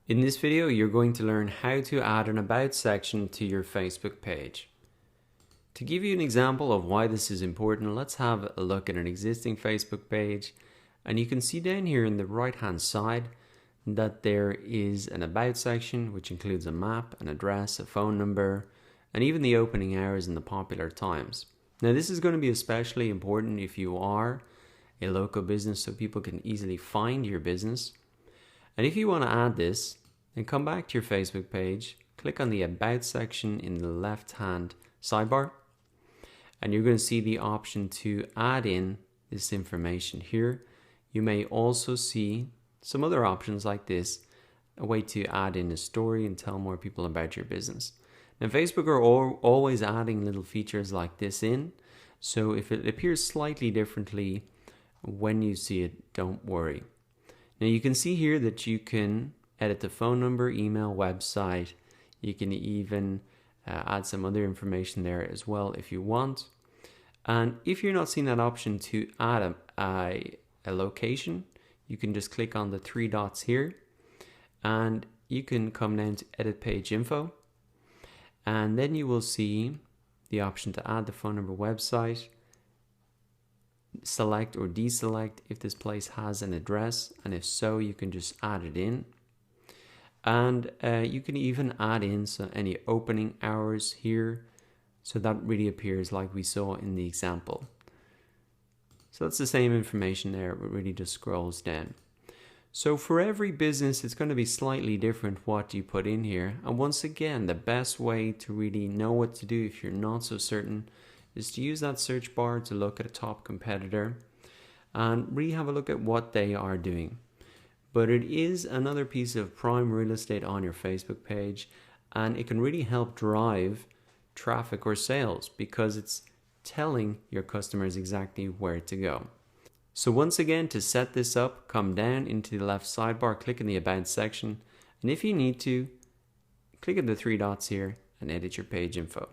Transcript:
In this video, you're going to learn how to add an About section to your Facebook page. To give you an example of why this is important, let's have a look at an existing Facebook page. And you can see down here in the right hand side that there is an About section, which includes a map, an address, a phone number, and even the opening hours and the popular times. Now this is going to be especially important if you are a local business, so people can easily find your business. And if you want to add this, then come back to your Facebook page, click on the About section in the left hand sidebar, and you're going to see the option to add in this information here. You may also see some other options like this, a way to add in a story and tell more people about your business. Now Facebook are always adding little features like this in, so if it appears slightly differently when you see it, don't worry. Now you can see here that you can edit the phone number, email, website. You can even add some other information there as well if you want. And if you're not seeing that option to add a location, you can just click on the three dots here and you can come down to edit page info. And then you will see the option to add the phone number, website, select or deselect if this place has an address, and if so, you can just add it in. And you can even add in any opening hours here, so that really appears like we saw in the example. So that's the same information there, but really just scrolls down. So for every business, it's going to be slightly different what you put in here. And once again, the best way to really know what to do if you're not so certain is to use that search bar to look at a top competitor and really have a look at what they are doing. But it is another piece of prime real estate on your Facebook page, and it can really help drive traffic or sales because it's telling your customers exactly where to go. So once again, to set this up, come down into the left sidebar, click in the About section, and if you need to, click on the three dots here and edit your page info.